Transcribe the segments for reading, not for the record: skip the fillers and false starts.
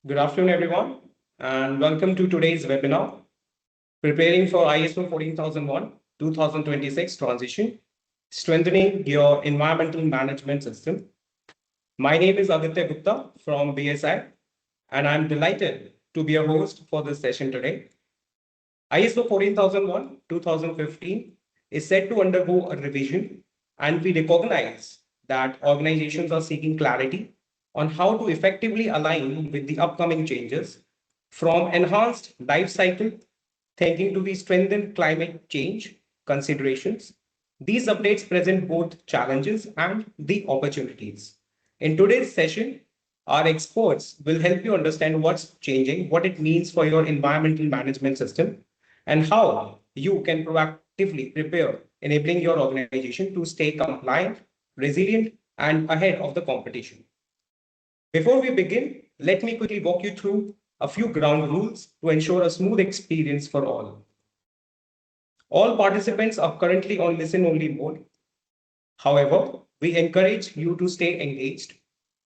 Good afternoon, everyone, and welcome to today's webinar, Preparing for ISO 14001 2026 Transition, Strengthening Your Environmental Management System. My name is Aditya Gupta from BSI, and I'm delighted to be a host for this session today. ISO 14001 2015 is set to undergo a revision, and we recognize that organizations are seeking clarity on how to effectively align with the upcoming changes from enhanced life cycle thinking to the strengthened climate change considerations. These updates present both challenges and the opportunities. In today's session, our experts will help you understand what's changing, what it means for your environmental management system, and how you can proactively prepare, enabling your organization to stay compliant, resilient, and ahead of the competition. Before we begin, let me quickly walk you through a few ground rules to ensure a smooth experience for all. All participants are currently on listen only mode. However, we encourage you to stay engaged.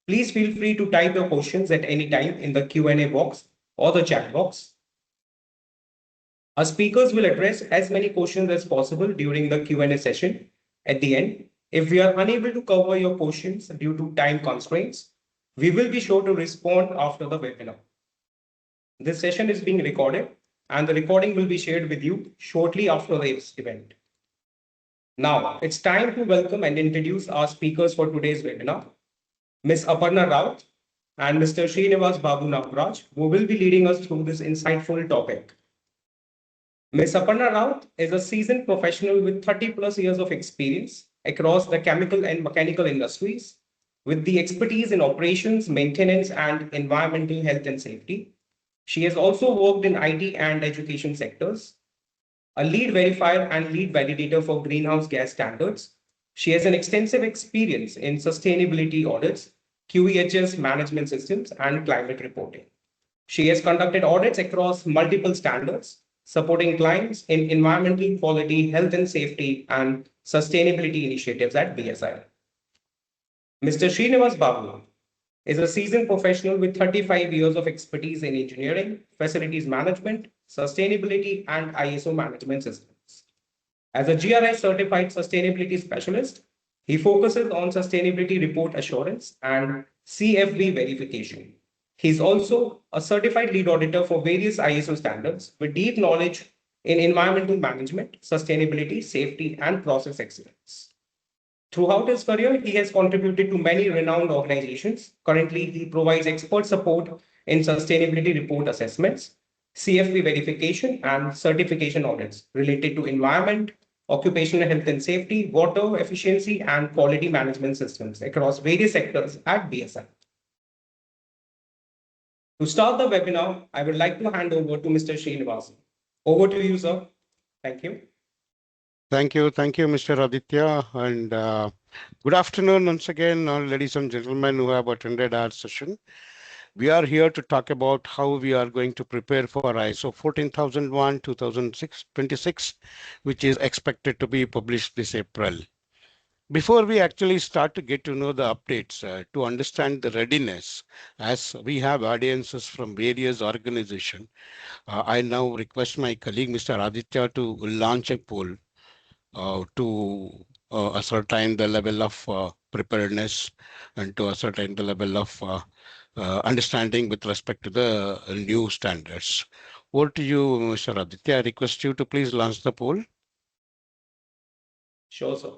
Please feel free to type your questions at any time in the Q&A box or the chat box. Our speakers will address as many questions as possible during the Q&A session. At the end, if we are unable to cover your questions due to time constraints, we will be sure to respond after the webinar. This session is being recorded and the recording will be shared with you shortly after this event. Now, it's time to welcome and introduce our speakers for today's webinar, Ms. Aparna Raut and Mr. Srinivas Babu Nagraj, who will be leading us through this insightful topic. Ms. Aparna Raut is a seasoned professional with 30 plus years of experience across the chemical and mechanical industries, with the expertise in operations, maintenance, and environmental health and safety. She has also worked in IT and education sectors, a lead verifier and lead validator for greenhouse gas standards. She has an extensive experience in sustainability audits, QEHS management systems, and climate reporting. She has conducted audits across multiple standards, supporting clients in environmental quality, health and safety, and sustainability initiatives at BSI. Mr. Srinivas Babu is a seasoned professional with 35 years of expertise in engineering, facilities management, sustainability, and ISO management systems. As a GRI certified sustainability specialist, he focuses on sustainability report assurance and CFB verification. He's also a certified lead auditor for various ISO standards with deep knowledge in environmental management, sustainability, safety, and process excellence. Throughout his career, he has contributed to many renowned organizations. Currently, he provides expert support in sustainability report assessments, CFP verification, and certification audits related to environment, occupational health and safety, water efficiency, and quality management systems across various sectors at BSI. To start the webinar, I would like to hand over to Mr. Srinivasan. Over to you, sir. Thank you. Thank you, Mr. Aditya, and good afternoon once again, ladies and gentlemen who have attended our session. We are here to talk about how we are going to prepare for ISO 14001 2026, which is expected to be published this April. Before we actually start to get to know the updates, to understand the readiness, as we have audiences from various organizations, I now request my colleague, Mr. Aditya, to launch a poll to ascertain the level of preparedness and to ascertain the level of understanding with respect to the new standards. Over to you, Mr. Aditya. I request you to please launch the poll. Sure, sir.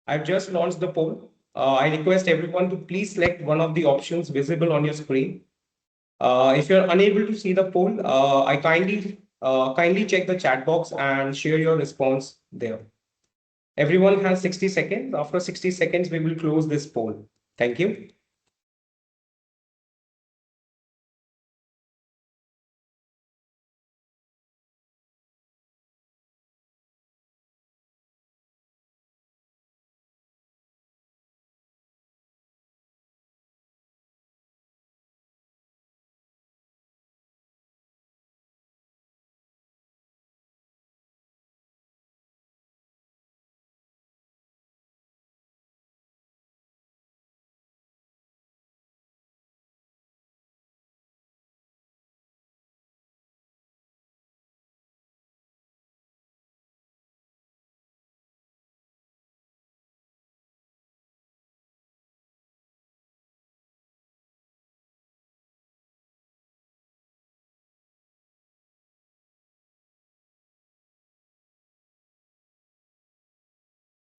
I've just launched the poll. I request everyone to please select one of the options visible on your screen. If you're unable to see the poll, I kindly check the chat box and share your response there. Everyone has 60 seconds. After 60 seconds, we will close this poll. Thank you.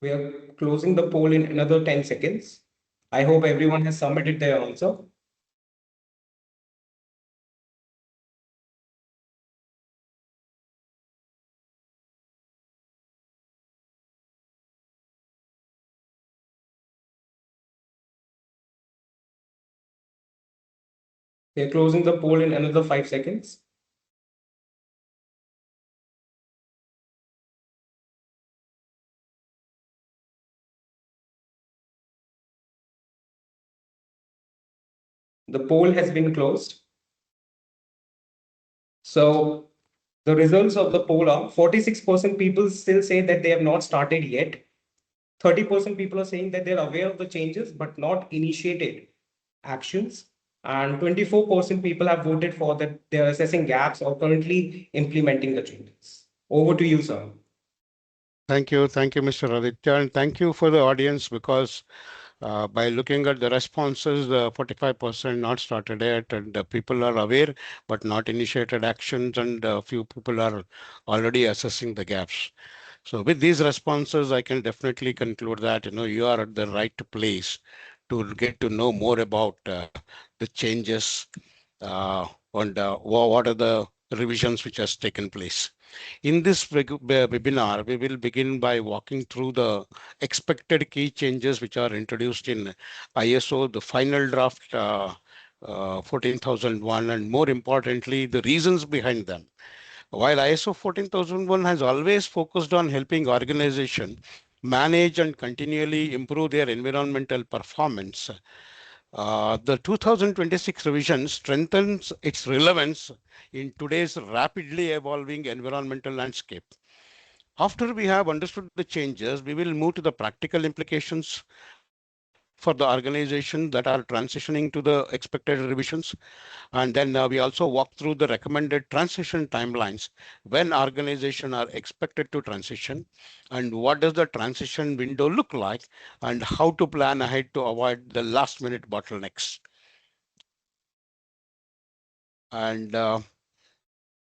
We are closing the poll in another 10 seconds. I hope everyone has submitted their answer. We are closing the poll in another 5 seconds. The poll has been closed. So the results of the poll are 46% people still say that they have not started yet. 30% people are saying that they're aware of the changes but not initiated actions. And 24% people have voted for that they're assessing gaps or currently implementing the changes. Over to you, sir. Thank you, Mr. Aditya, and thank you for the audience because by looking at the responses, 45% not started yet, and people are aware but not initiated actions, and a few people are already assessing the gaps. So with these responses, I can definitely conclude that you are at the right place to get to know more about the changes and what are the revisions which has taken place. In this webinar, we will begin by walking through the expected key changes which are introduced in ISO, the final draft 14001, and more importantly, the reasons behind them. While ISO 14001 has always focused on helping organizations manage and continually improve their environmental performance, the 2026 revision strengthens its relevance in today's rapidly evolving environmental landscape. After we have understood the changes, we will move to the practical implications for the organization that are transitioning to the expected revisions. And then we also walk through the recommended transition timelines when organizations are expected to transition, and what does the transition window look like, and how to plan ahead to avoid the last minute bottlenecks. And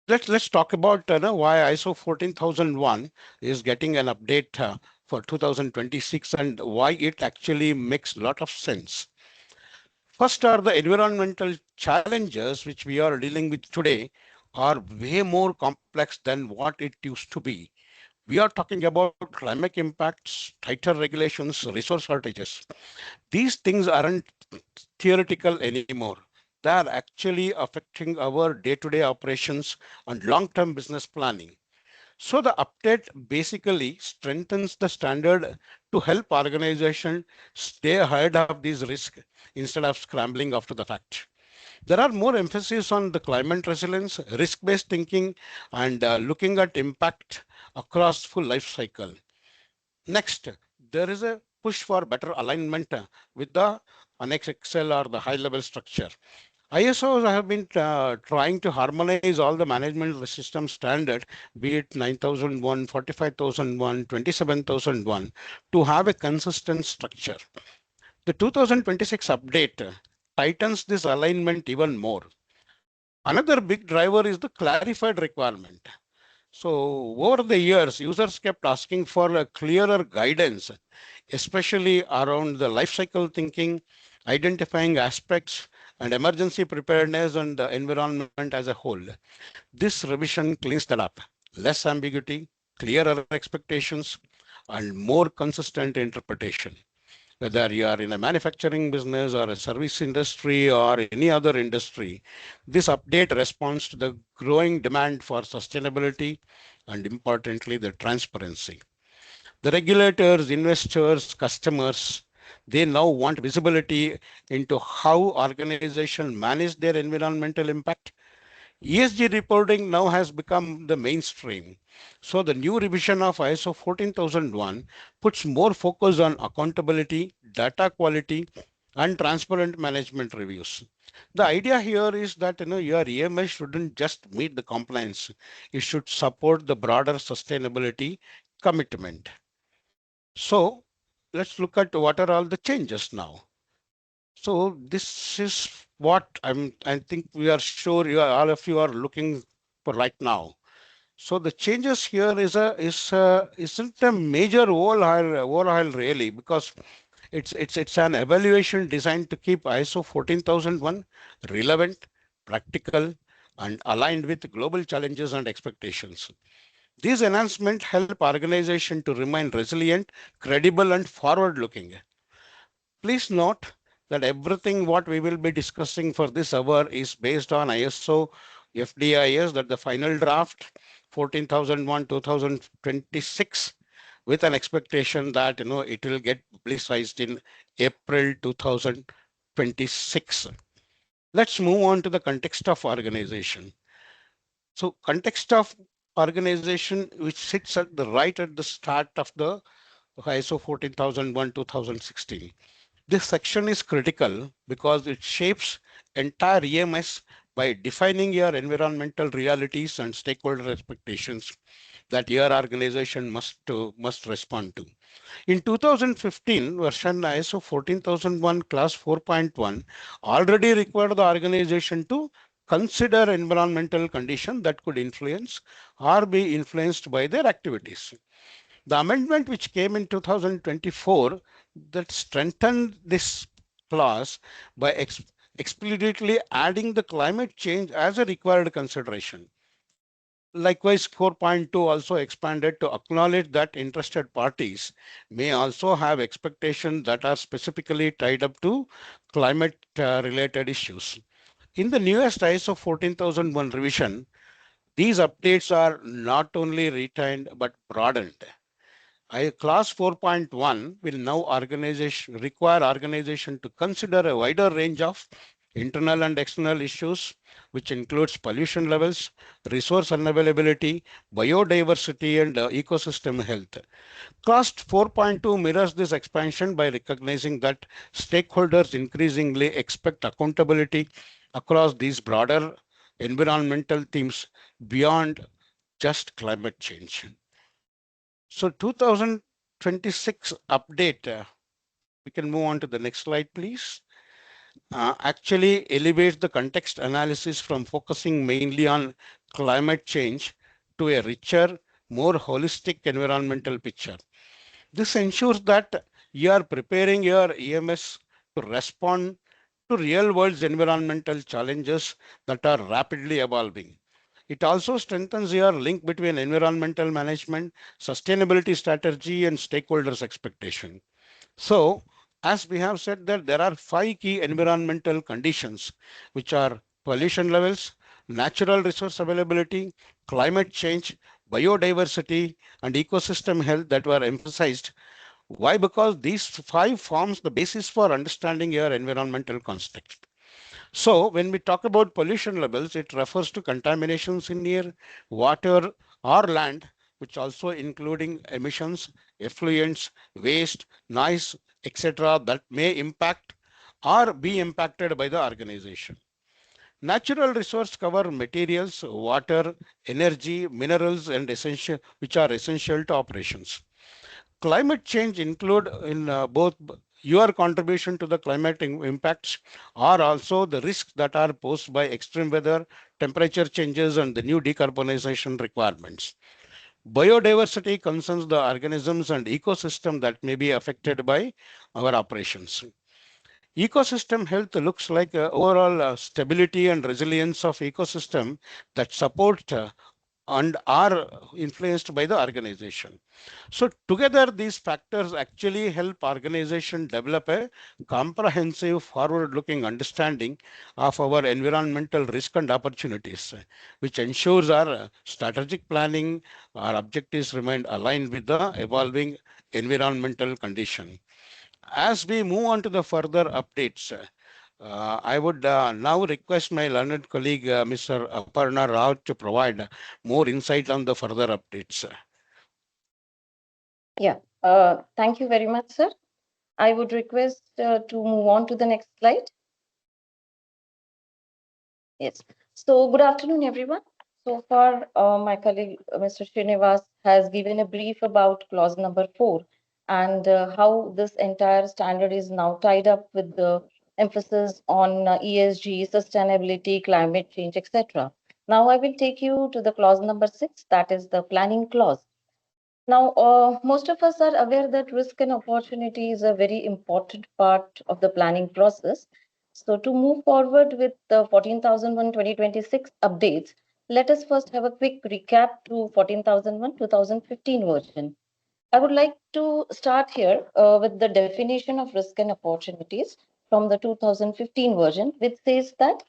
let's talk about why ISO 14001 is getting an update for 2026 and why it actually makes a lot of sense. First are the environmental challenges which we are dealing with today are way more complex than what it used to be. We are talking about climate impacts, tighter regulations, resource shortages. These things aren't theoretical anymore. They are actually affecting our day-to-day operations and long-term business planning. So the update basically strengthens the standard to help organizations stay ahead of these risks instead of scrambling after the fact. There are more emphasis on the climate resilience, risk-based thinking, and looking at impact across full life cycle. Next, there is a push for better alignment with the Annex XL or the high-level structure. ISOs have been trying to harmonize all the management system standard, be it 9001, 45001, 27001, to have a consistent structure. The 2026 update tightens this alignment even more. Another big driver is the clarified requirement. So over the years, users kept asking for a clearer guidance, especially around the life cycle thinking, identifying aspects, and emergency preparedness and the environment as a whole. This revision cleans that up. Less ambiguity, clearer expectations, and more consistent interpretation. Whether you are in a manufacturing business or a service industry or any other industry, this update responds to the growing demand for sustainability and importantly, the transparency. The regulators, investors, customers, they now want visibility into how organizations manage their environmental impact. ESG reporting now has become the mainstream. So the new revision of ISO 14001 puts more focus on accountability, data quality, and transparent management reviews. The idea here is that your EMS shouldn't just meet the compliance, it should support the broader sustainability commitment. So let's look at what are all the changes now. So this is what I think we are sure all of you are looking for right now. So the changes here isn't a major overhaul really, because it's an evaluation designed to keep ISO 14001 relevant, practical, and aligned with global challenges and expectations. These enhancements help organization to remain resilient, credible, and forward-looking. Please note that everything what we will be discussing for this hour is based on ISO FDIS, that the final draft 14001 2026, with an expectation that it will get publicized in April 2026. Let's move on to the context of organization. So context of organization, which sits at the right at the start of the ISO 14001 2016. This section is critical because it shapes entire EMS by defining your environmental realities and stakeholder expectations that your organization must respond to. In 2015, version ISO 14001 class 4.1 already required the organization to consider environmental conditions that could influence or be influenced by their activities. The amendment which came in 2024 that strengthened this clause by explicitly adding the climate change as a required consideration. Likewise, 4.2 also expanded to acknowledge that interested parties may also have expectations that are specifically tied up to climate related issues. In the newest ISO 14001 revision, these updates are not only retained but broadened. Class 4.1 will now require organization to consider a wider range of internal and external issues, which includes pollution levels, resource unavailability, biodiversity, and ecosystem health. Class 4.2 mirrors this expansion by recognizing that stakeholders increasingly expect accountability across these broader environmental themes beyond just climate change. So 2026 update, we can move on to the next slide, please. Actually elevates the context analysis from focusing mainly on climate change to a richer, more holistic environmental picture. This ensures that you are preparing your EMS to respond to real world environmental challenges that are rapidly evolving. It also strengthens your link between environmental management, sustainability strategy, and stakeholders' expectation. So, as we have said that there are five key environmental conditions, which are pollution levels, natural resource availability, climate change, biodiversity, and ecosystem health that were emphasized. Why? Because these five forms the basis for understanding your environmental context. So when we talk about pollution levels, it refers to contaminations in air, water, or land, which also including emissions, effluents, waste, noise, etc., that may impact or be impacted by the organization. Natural resource cover materials, water, energy, minerals, and essential, which are essential to operations. Climate change include in both your contribution to the climate impacts are also the risks that are posed by extreme weather, temperature changes, and the new decarbonization requirements. Biodiversity concerns the organisms and ecosystem that may be affected by our operations. Ecosystem health looks like overall stability and resilience of ecosystem that support and are influenced by the organization. So together these factors actually help organization develop a comprehensive forward-looking understanding of our environmental risk and opportunities, which ensures our strategic planning, our objectives remain aligned with the evolving environmental condition. As we move on to the further updates, I would now request my learned colleague, Mr. Aparna Rao, to provide more insight on the further updates. Yeah, thank you very much, sir. I would request to move on to the next slide. Yes. So good afternoon, everyone. So far, my colleague, Mr. Srinivas, has given a brief about clause number 4 and how this entire standard is now tied up with the emphasis on ESG, sustainability, climate change, etc. Now I will take you to the clause number 6, that is the planning clause. Now, most of us are aware that risk and opportunity is a very important part of the planning process. So, to move forward with the 14,001 2026 updates, let us first have a quick recap to 14,001 2015 version. I would like to start here with the definition of risk and opportunities from the 2015 version, which says that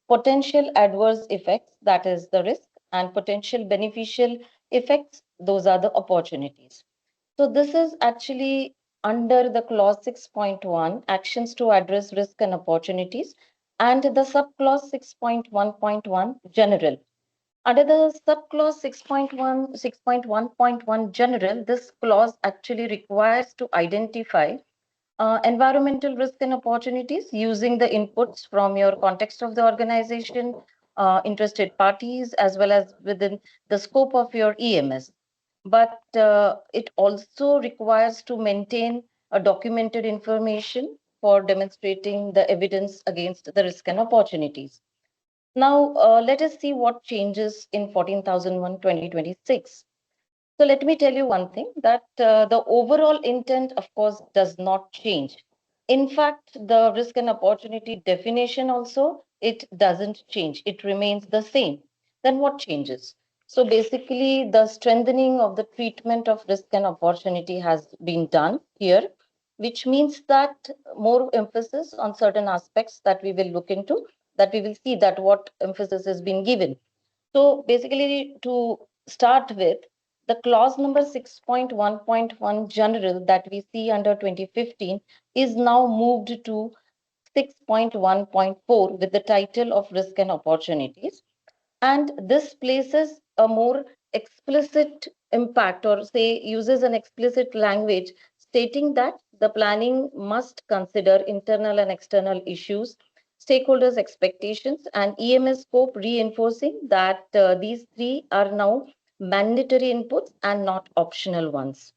potential adverse effects, that is the risk, and potential beneficial effects, those are the opportunities. So this is actually under the clause 6.1, actions to address risk and opportunities, and the subclause 6.1.1, general. Under the subclause 6.1.1 general, this clause actually requires to identify environmental risk and opportunities using the inputs from your context of the organization, interested parties, as well as within the scope of your EMS. But it also requires to maintain a documented information for demonstrating the evidence against the risk and opportunities. Now, let us see what changes in 14,001 2026. So let me tell you one thing that the overall intent, of course, does not change. In fact, the risk and opportunity definition also, it doesn't change. It remains the same. Then what changes? So basically, the strengthening of the treatment of risk and opportunity has been done here, which means that more emphasis on certain aspects that we will look into, that we will see that what emphasis has been given. So basically, to start with, the clause number 6.1.1 general that we see under 2015 is now moved to 6.1.4 with the title of risk and opportunities. And this places a more explicit impact, or say uses an explicit language stating that the planning must consider internal and external issues, stakeholders' expectations, and EMS scope, reinforcing that these three are now mandatory inputs and not optional ones.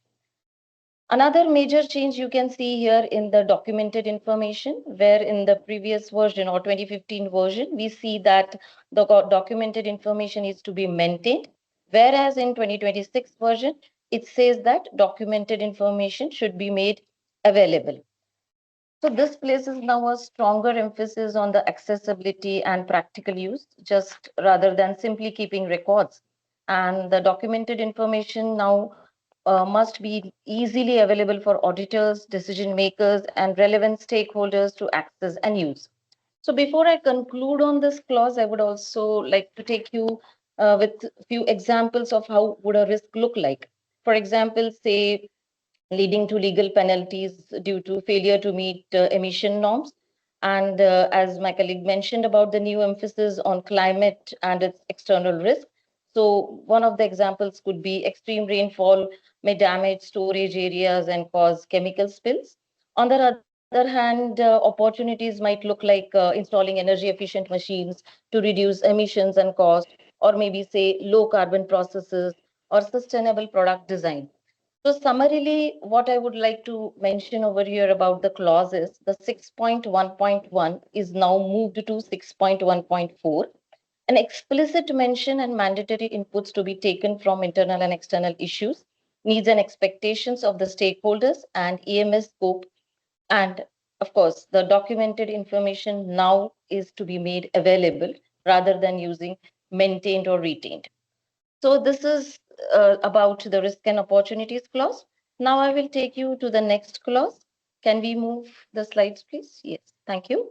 Another major change you can see here in the documented information, where in the previous version or 2015 version, we see that the documented information is to be maintained, whereas in 2026 version, it says that documented information should be made available. So this places now a stronger emphasis on the accessibility and practical use, just rather than simply keeping records. And the documented information now must be easily available for auditors, decision makers, and relevant stakeholders to access and use. So before I conclude on this clause, I would also like to take you with a few examples of how would a risk look like. For example, say leading to legal penalties due to failure to meet emission norms. And as my colleague mentioned about the new emphasis on climate and its external risk. So one of the examples could be extreme rainfall may damage storage areas and cause chemical spills. On the other hand, opportunities might look like installing energy efficient machines to reduce emissions and cost, or maybe say low carbon processes or sustainable product design. So summarily, what I would like to mention over here about the clauses, the 6.1.1 is now moved to 6.1.4. An explicit mention and mandatory inputs to be taken from internal and external issues, needs and expectations of the stakeholders and EMS scope. And of course, the documented information now is to be made available rather than using maintained or retained. So this is about the risk and opportunities clause. Now I will take you to the next clause. Can we move the slides, please? Yes, thank you.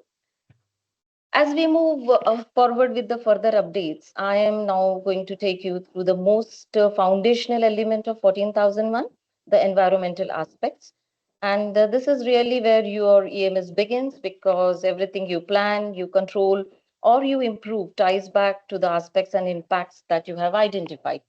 As we move forward with the further updates, I am now going to take you through the most foundational element of 14,001, the environmental aspects. And this is really where your EMS begins, because everything you plan, you control, or you improve ties back to the aspects and impacts that you have identified.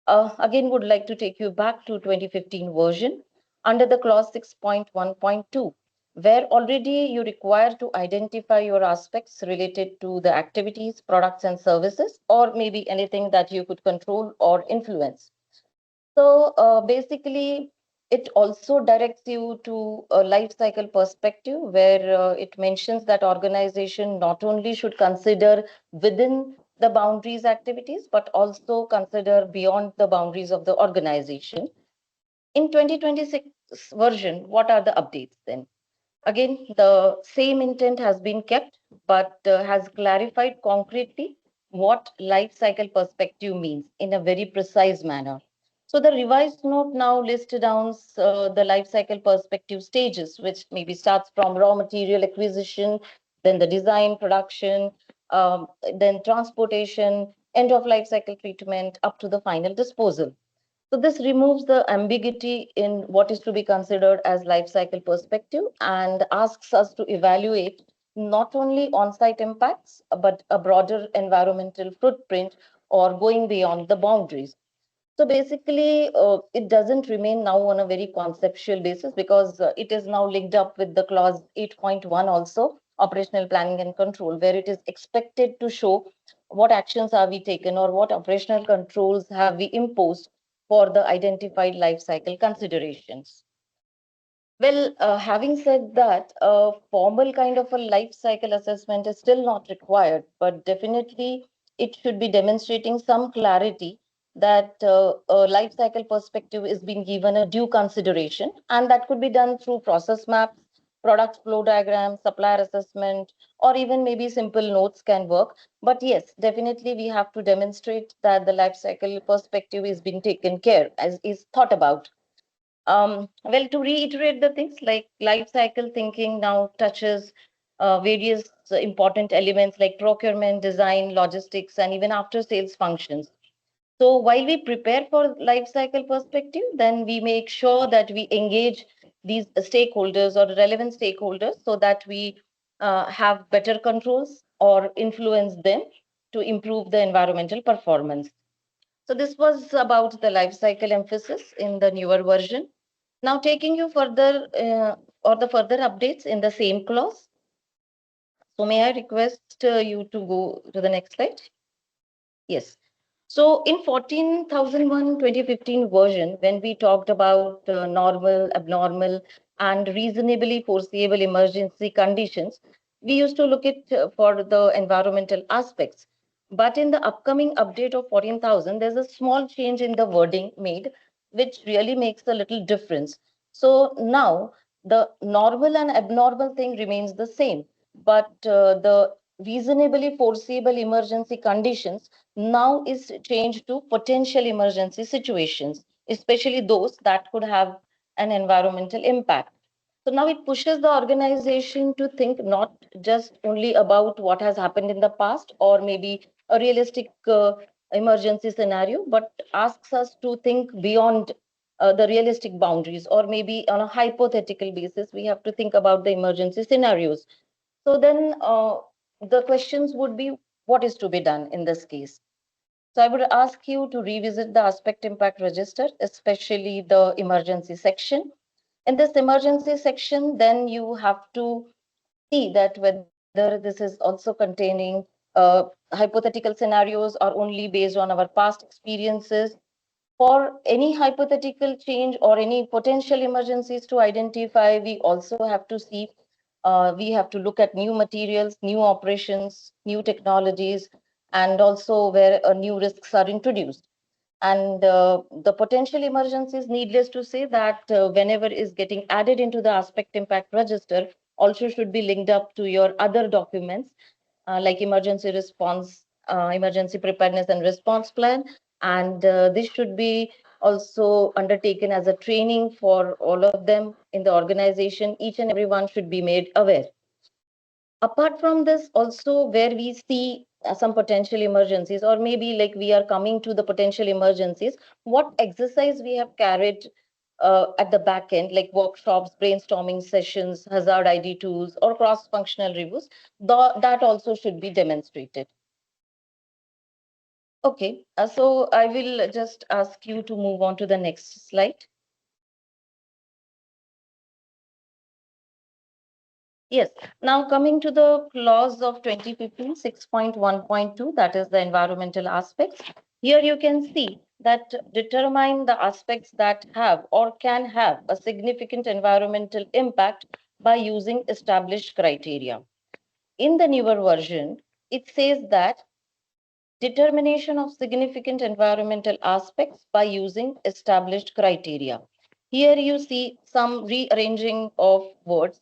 Again, would like to take you back to 2015 version under the clause 6.1.2, where already you require to identify your aspects related to the activities, products, and services, or maybe anything that you could control or influence. So basically, it also directs you to a life cycle perspective, where it mentions that organization not only should consider within the boundaries activities, but also consider beyond the boundaries of the organization. In 2026 version, what are the updates then? Again, the same intent has been kept, but has clarified concretely what life cycle perspective means in a very precise manner. So the revised note now lists down the life cycle perspective stages, which maybe starts from raw material acquisition, then the design, production, then transportation, end of life cycle treatment, up to the final disposal. So this removes the ambiguity in what is to be considered as life cycle perspective and asks us to evaluate not only on-site impacts, but a broader environmental footprint or going beyond the boundaries. So basically, it doesn't remain now on a very conceptual basis because it is now linked up with the clause 8.1 also, operational planning and control, where it is expected to show what actions have we taken or what operational controls have we imposed for the identified life cycle considerations. Well, having said that, a formal kind of a life cycle assessment is still not required, but definitely it should be demonstrating some clarity that a life cycle perspective is being given a due consideration, and that could be done through process maps, product flow diagrams, supplier assessment, or even maybe simple notes can work. But yes, definitely we have to demonstrate that the life cycle perspective is being taken care, as is thought about. Well, to reiterate the things like life cycle thinking now touches various important elements like procurement, design, logistics, and even after sales functions. So while we prepare for life cycle perspective, then we make sure that we engage these stakeholders or relevant stakeholders so that we have better controls or influence them to improve the environmental performance. So this was about the life cycle emphasis in the newer version. Now taking you further or the further updates in the same clause. So may I request you to go to the next slide? Yes. So in 14,001 2015 version, when we talked about normal, abnormal, and reasonably foreseeable emergency conditions, we used to look at for the environmental aspects. But in the upcoming update of 14,000, there's a small change in the wording made, which really makes a little difference. So now the normal and abnormal thing remains the same, but the reasonably foreseeable emergency conditions now is changed to potential emergency situations, especially those that could have an environmental impact. So now it pushes the organization to think not just only about what has happened in the past or maybe a realistic emergency scenario, but asks us to think beyond the realistic boundaries, or maybe on a hypothetical basis, we have to think about the emergency scenarios. So then the questions would be, what is to be done in this case? So I would ask you to revisit the aspect impact register, especially the emergency section. In this emergency section, then you have to see that whether this is also containing hypothetical scenarios or only based on our past experiences. For any hypothetical change or any potential emergencies to identify, we also have to see, we have to look at new materials, new operations, new technologies, and also where new risks are introduced. And the potential emergencies, needless to say, that whenever is getting added into the aspect impact register, also should be linked up to your other documents like emergency response, emergency preparedness and response plan. And this should be also undertaken as a training for all of them in the organization. Each and every one should be made aware. Apart from this, also where we see some potential emergencies, or maybe like we are coming to the potential emergencies, what exercise we have carried at the back end, like workshops, brainstorming sessions, hazard ID tools, or cross-functional reviews, that also should be demonstrated. Okay, so I will just ask you to move on to the next slide. Yes, now coming to the clause of 2015 6.1.2, that is the environmental aspects. Here you can see that determine the aspects that have or can have a significant environmental impact by using established criteria. In the newer version, it says that Determination of significant environmental aspects by using established criteria. Here you see some rearranging of words,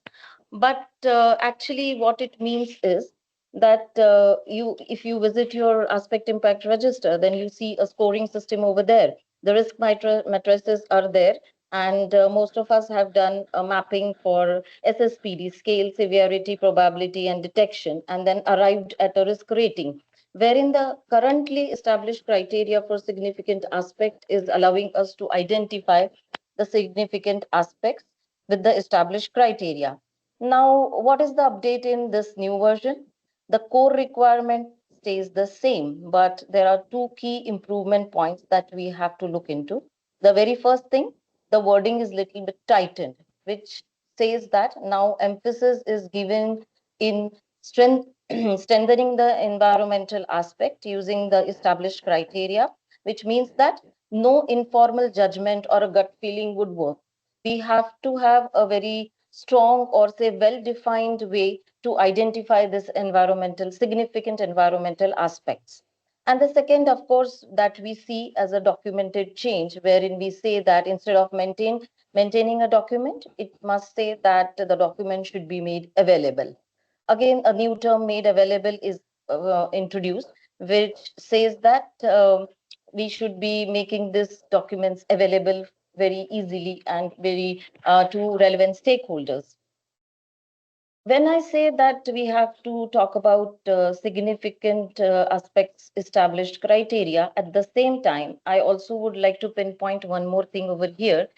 but actually what it means is that if you visit your aspect impact register, then you see a scoring system over there. The risk matrices are there, and most of us have done a mapping for SSPD, scale, severity, probability, and detection, and then arrived at a risk rating, wherein the currently established criteria for significant aspect is allowing us to identify the significant aspects with the established criteria. Now, what is the update in this new version? The core requirement stays the same, but there are two key improvement points that we have to look into. The very first thing, the wording is little bit tightened, which says that now emphasis is given in strengthening the environmental aspect using the established criteria, which means that no informal judgment or a gut feeling would work. We have to have a very strong or say well-defined way to identify this significant environmental aspects. And the second, of course, that we see as a documented change, wherein we say that instead of maintaining a document, it must say that the document should be made available. Again, a new term, made available, is introduced, which says that we should be making these documents available very easily and very to relevant stakeholders. When I say that we have to talk about significant aspects, established criteria, at the same time, I also would like to pinpoint one more thing over here,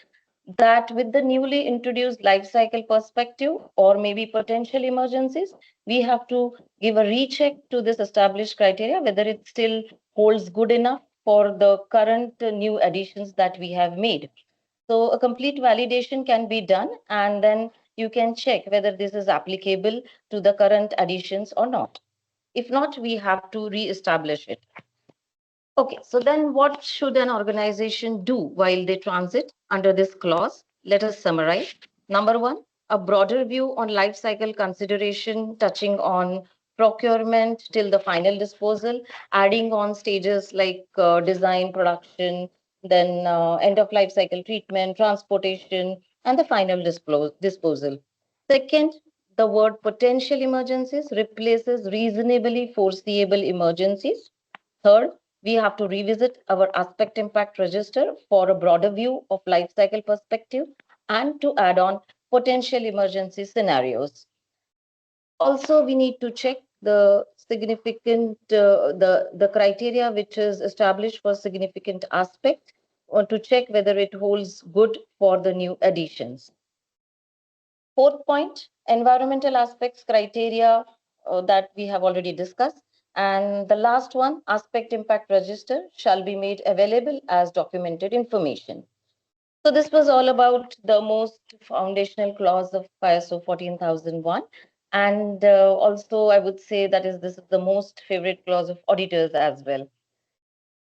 that with the newly introduced life cycle perspective or maybe potential emergencies, we have to give a recheck to this established criteria, whether it still holds good enough for the current new additions that we have made. So a complete validation can be done, and then you can check whether this is applicable to the current additions or not. If not, we have to re-establish it. Okay, so then what should an organization do while they transit under this clause? Let us summarize. Number one, a broader view on life cycle consideration, touching on procurement till the final disposal, adding on stages like design, production, then end of life cycle treatment, transportation, and the final disposal. Second, the word potential emergencies replaces reasonably foreseeable emergencies. Third, we have to revisit our aspect impact register for a broader view of life cycle perspective and to add on potential emergency scenarios. Also, we need to check the significant the criteria which is established for significant aspect, or to check whether it holds good for the new additions. Fourth point, environmental aspects criteria that we have already discussed. And the last one, aspect impact register shall be made available as documented information. So this was all about the most foundational clause of ISO 14001. And also I would say that this is the most favorite clause of auditors as well.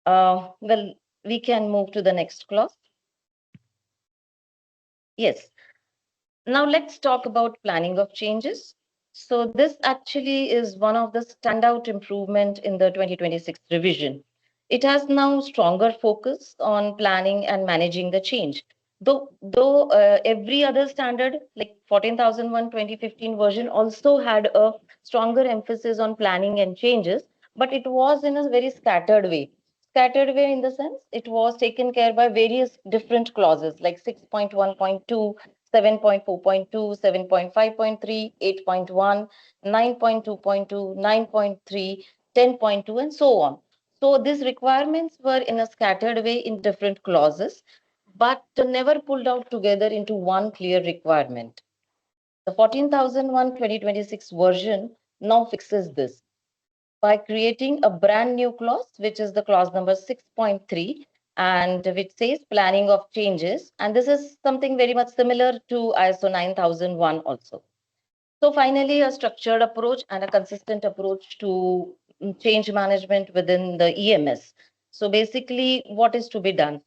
Well, we can move to the next clause. Yes. Now let's talk about planning of changes. So this actually is one of the standout improvement in the 2026 revision. It has now stronger focus on planning and managing the change. Though every other standard like 14001 2015 version also had a stronger emphasis on planning and changes, but it was in a very scattered way. Scattered way in the sense it was taken care by various different clauses like 6.1.2, 7.4.2, 7.5.3, 8.1, 9.2.2, 9.3, 10.2, and so on. So these requirements were in a scattered way in different clauses, but never pulled out together into one clear requirement. The 14001 2026 version now fixes this by creating a brand new clause, which is the clause number 6.3, and which says planning of changes. And this is something very much similar to ISO 9001 also. So finally, a structured approach and a consistent approach to change management within the EMS. So basically, what is to be done?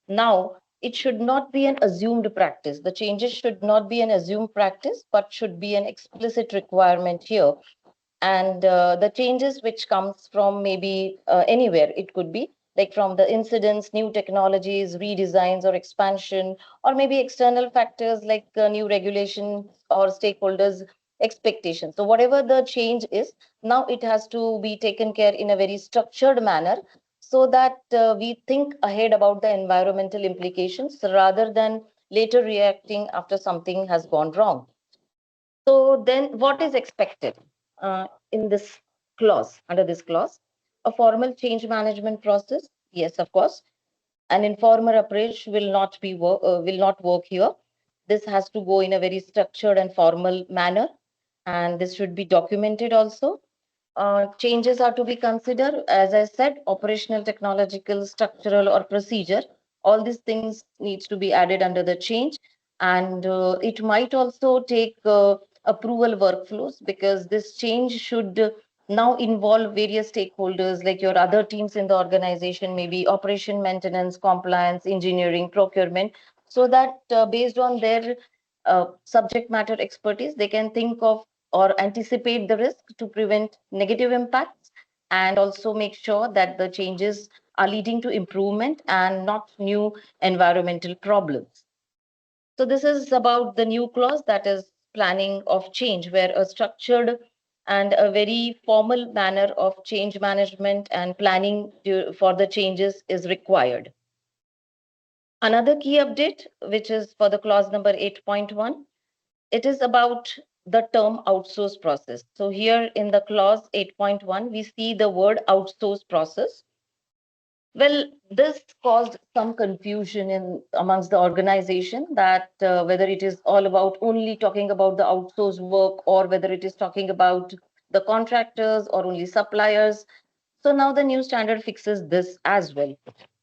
Now, it should not be an assumed practice. The changes should not be an assumed practice, but should be an explicit requirement here And the changes which comes from maybe anywhere, it could be like from the incidents, new technologies, redesigns or expansion, or maybe external factors like new regulations or stakeholders expectations. So whatever the change is, now it has to be taken care in a very structured manner, so that we think ahead about the environmental implications rather than later reacting after something has gone wrong. So then what is expected in this clause, under this clause? A formal change management process? Yes, of course. An informal approach will not work here. This has to go in a very structured and formal manner, and this should be documented also. Changes are to be considered, as I said, operational, technological, structural, or procedure. All these things needs to be added under the change, and it might also take approval workflows, because this change should now involve various stakeholders like your other teams in the organization, maybe operation, maintenance, compliance, engineering, procurement, so that based on their subject matter expertise, they can think of or anticipate the risk to prevent negative impacts, and also make sure that the changes are leading to improvement and not new environmental problems. So this is about the new clause, that is planning of change, where a structured and a very formal manner of change management and planning for the changes is required. Another key update, which is for the clause number 8.1, it is about the term outsource process. So here in the clause 8.1, we see the word outsource process. Well, this caused some confusion in amongst the organization, that whether it is all about only talking about the outsourced work, or whether it is talking about the contractors or only suppliers. So now the new standard fixes this as well.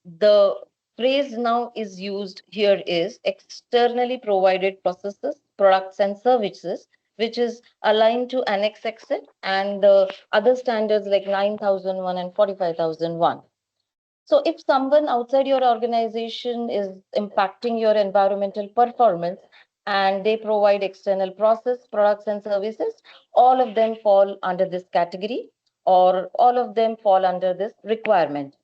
The phrase now is used here is externally provided processes, products and services, which is aligned to Annex Exit and the other standards like 9001 and 45001. So if someone outside your organization is impacting your environmental performance and they provide external process, products and services, all of them fall under this category, or all of them fall under this requirement.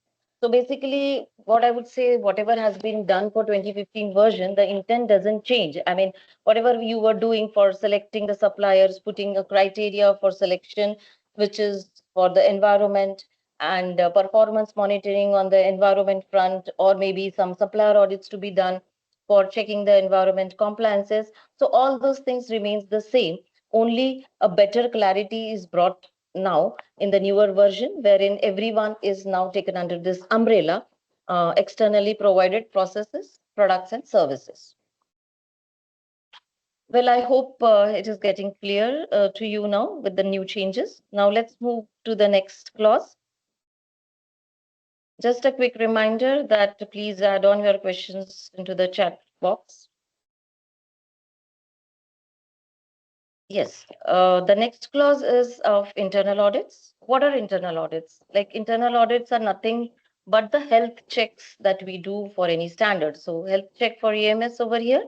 So basically, what I would say, whatever has been done for 2015 version, the intent doesn't change. I mean, whatever you were doing for selecting the suppliers, putting a criteria for selection, which is for the environment, and performance monitoring on the environment front, or maybe some supplier audits to be done for checking the environment compliances. So all those things remains the same. Only a better clarity is brought now in the newer version, wherein everyone is now taken under this umbrella, externally provided processes, products and services. Well, I hope it is getting clear to you now with the new changes. Now let's move to the next clause. Just a quick reminder that please add on your questions into the chat box. Yes, the next clause is of internal audits. What are internal audits? Like, internal audits are nothing but the health checks that we do for any standard. So health check for EMS over here.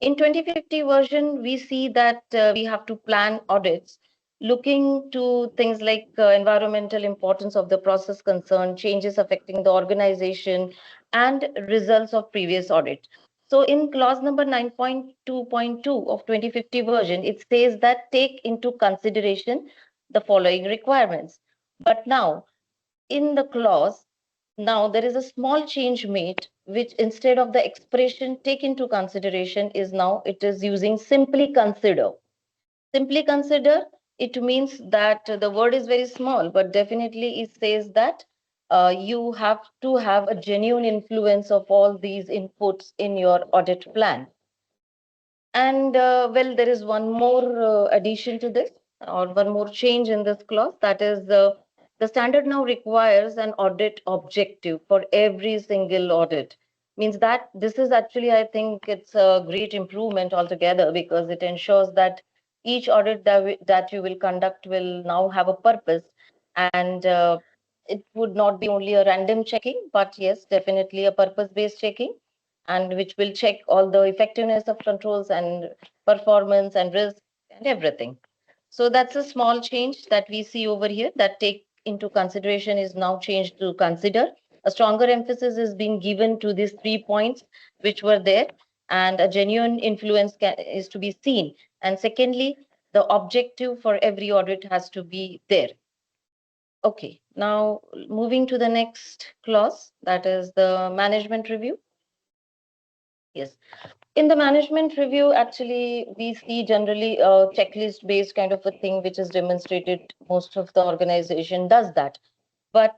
In 2050 version, we see that we have to plan audits looking to things like environmental importance of the process concerned, changes affecting the organization, and results of previous audit. So in clause number 9.2.2 of 2050 version, it says that take into consideration the following requirements. But now in the clause, now there is a small change made, which instead of the expression take into consideration is now it is using simply consider. Simply consider, it means that the word is very small, but definitely it says that you have to have a genuine influence of all these inputs in your audit plan. And well, there is one more addition to this, or one more change in this clause, that is the standard now requires an audit objective for every single audit. Means that this is actually, I think it's a great improvement altogether, because it ensures that each audit that you will conduct will now have a purpose, and it would not be only a random checking, but yes, definitely a purpose-based checking, and which will check all the effectiveness of controls and performance and risk and everything. So that's a small change that we see over here that take into consideration is now changed to consider. A stronger emphasis is being given to these 3 points which were there, and a genuine influence is to be seen. And secondly, the objective for every audit has to be there. Okay, now moving to the next clause, that is the management review. Yes. In the management review, actually, we see generally a checklist based kind of a thing, which is demonstrated. Most of the organization does that. But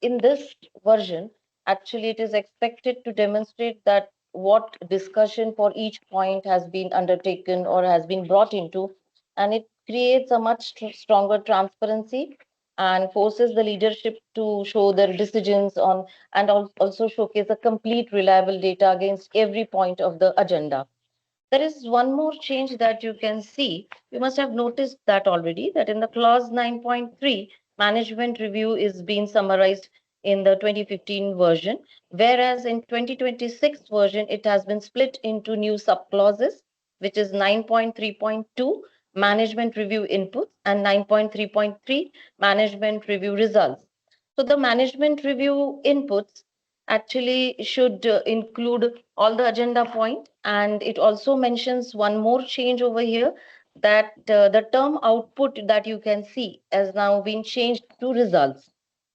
in this version, actually, it is expected to demonstrate that what discussion for each point has been undertaken or has been brought into, and it creates a much stronger transparency and forces the leadership to show their decisions on and also showcase a complete reliable data against every point of the agenda. There is one more change that you can see. You must have noticed that already, that in the clause 9.3, management review is being summarized in the 2015 version, whereas in 2026 version, it has been split into new subclauses, which is 9.3.2, management review inputs, and 9.3.3, management review results. So the management review inputs actually should include all the agenda point, and it also mentions one more change over here, that the term output that you can see has now been changed to results.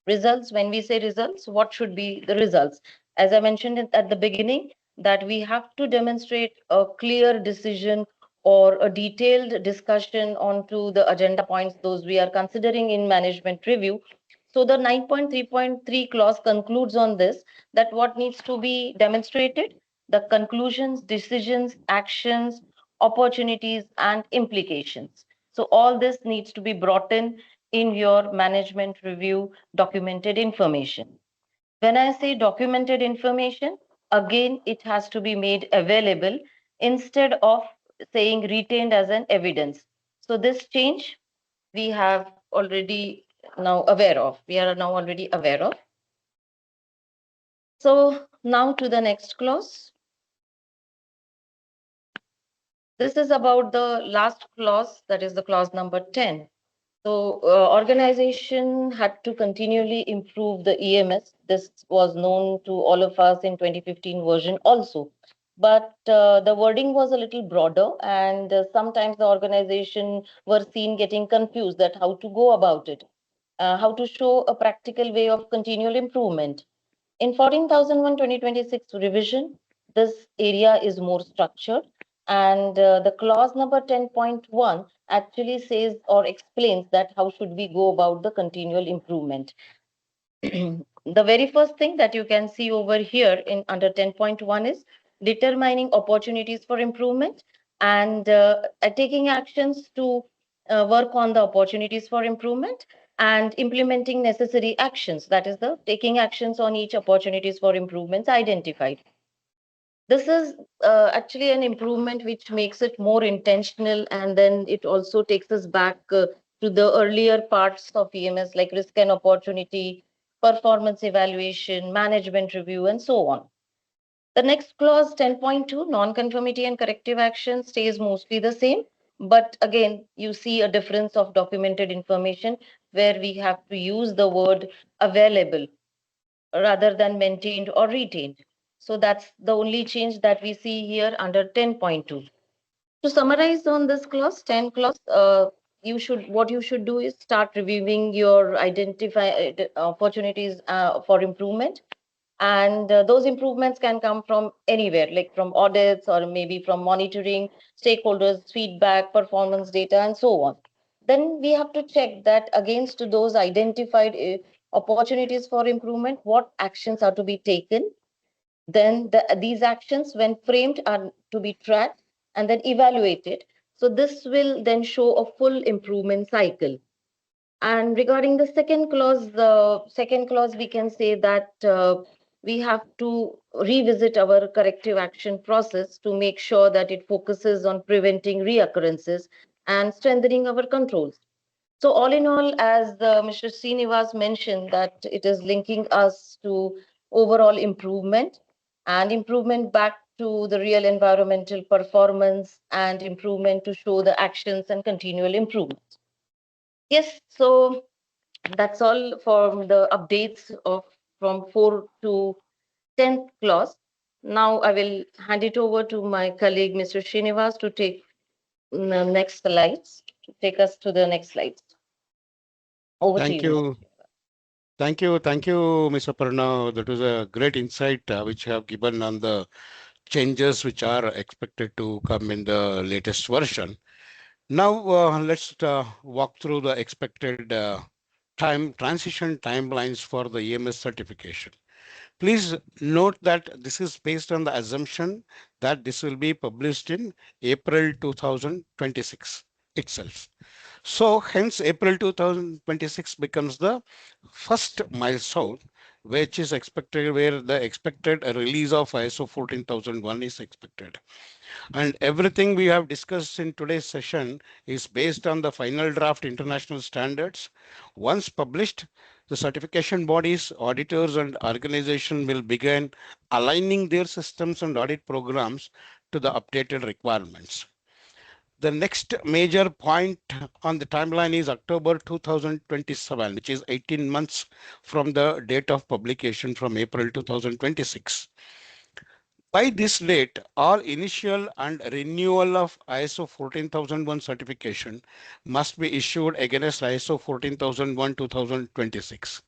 When we say results, what should be the results? As I mentioned at the beginning, that we have to demonstrate a clear decision or a detailed discussion onto the agenda points those we are considering in management review. So the 9.3.3 clause concludes on this, that what needs to be demonstrated, the conclusions, decisions, actions, opportunities, and implications. So all this needs to be brought in your management review documented information. When I say documented information, again, it has to be made available instead of saying retained as an evidence. So this change we have already now aware of. We are now already aware of. So now to the next clause. This is about the last clause, that is the clause number 10. So organization had to continually improve the EMS. This was known to all of us in 2015 version also. But the wording was a little broader, and sometimes the organization were seen getting confused that how to go about it, how to show a practical way of continual improvement. In 14,001 2026 revision, this area is more structured, and the clause number 10.1 actually says or explains that how should we go about the continual improvement. The very first thing that you can see over here in under 10.1 is determining opportunities for improvement and taking actions to work on the opportunities for improvement and implementing necessary actions. That is the taking actions on each opportunities for improvements identified. This is actually an improvement which makes it more intentional, and then it also takes us back to the earlier parts of EMS like risk and opportunity, performance evaluation, management review, and so on. The next clause 10.2, non-conformity and corrective action, stays mostly the same, but again you see a difference of documented information where we have to use the word available rather than maintained or retained. So that's the only change that we see here under 10.2. To summarize on this clause, 10 clause, what you should do is start reviewing your identify opportunities for improvement, and those improvements can come from anywhere, like from audits or maybe from monitoring, stakeholders feedback, performance data, and so on. Then we have to check that against those identified opportunities for improvement, what actions are to be taken. Then these actions, when framed, are to be tracked and then evaluated. So this will then show a full improvement cycle. And regarding the second clause, we can say that we have to revisit our corrective action process to make sure that it focuses on preventing reoccurrences and strengthening our controls. So all in all, as Mr. Srinivas mentioned, that it is linking us to overall improvement and improvement back to the real environmental performance and improvement to show the actions and continual improvement. Yes, so that's all for the updates of from 4 to 10th clause. Now I will hand it over to my colleague, Mr. Srinivas, to take the next slides, to take us to the next slides. Over to Thank you, Mr. you. Thank you. Thank you, Mr. Parna. That was a great insight which you have given on the changes which are expected to come in the latest version. Now, let's walk through the expected transition timelines for the EMS certification. Please note that this is based on the assumption that this will be published in April 2026 itself. So hence April 2026 becomes the first milestone which is expected, where the expected release of ISO 14001 is expected. And everything we have discussed in today's session is based on the final draft international standards. Once published, the certification bodies, auditors, and organization will begin aligning their systems and audit programs to the updated requirements. The next major point on the timeline is October 2027, which is 18 months from the date of publication from April 2026. By this date, all initial and renewal of ISO 14001 certification must be issued against ISO 14001 2026.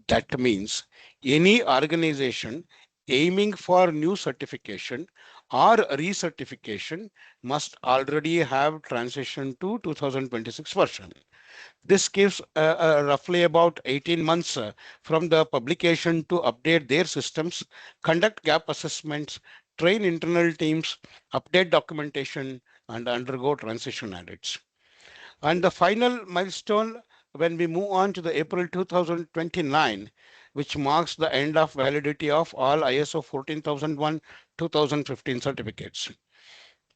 That means any organization aiming for new certification or recertification must already have transitioned to 2026 version. This gives roughly about 18 months from the publication to update their systems, conduct gap assessments, train internal teams, update documentation, and undergo transition audits. And the final milestone, when we move on to the April 2029, which marks the end of validity of all ISO 14001 2015 certificates.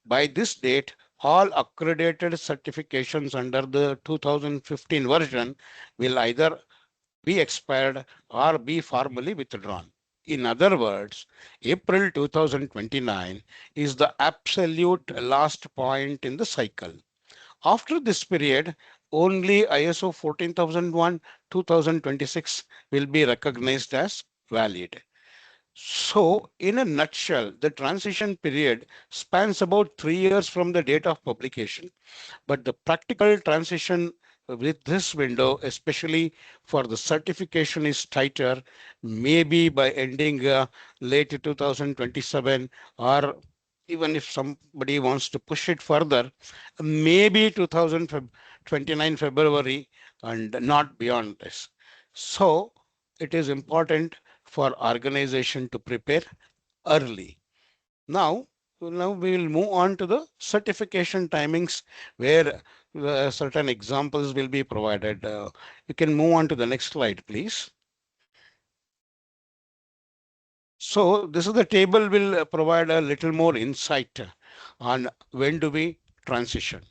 By this date, all accredited certifications under the 2015 version will either be expired or be formally withdrawn. In other words, April 2029 is the absolute last point in the cycle. After this period, only ISO 14001 2026 will be recognized as valid. So, in a nutshell, the transition period spans about 3 years from the date of publication, but the practical transition with this window, especially for the certification, is tighter, maybe by ending late 2027, or even if somebody wants to push it further, maybe 2029 February and not beyond this. So it is important for organization to prepare early. Now, we will move on to the certification timings, where certain examples will be provided. You can move on to the next slide, please. So this is the table will provide a little more insight on when do we transition.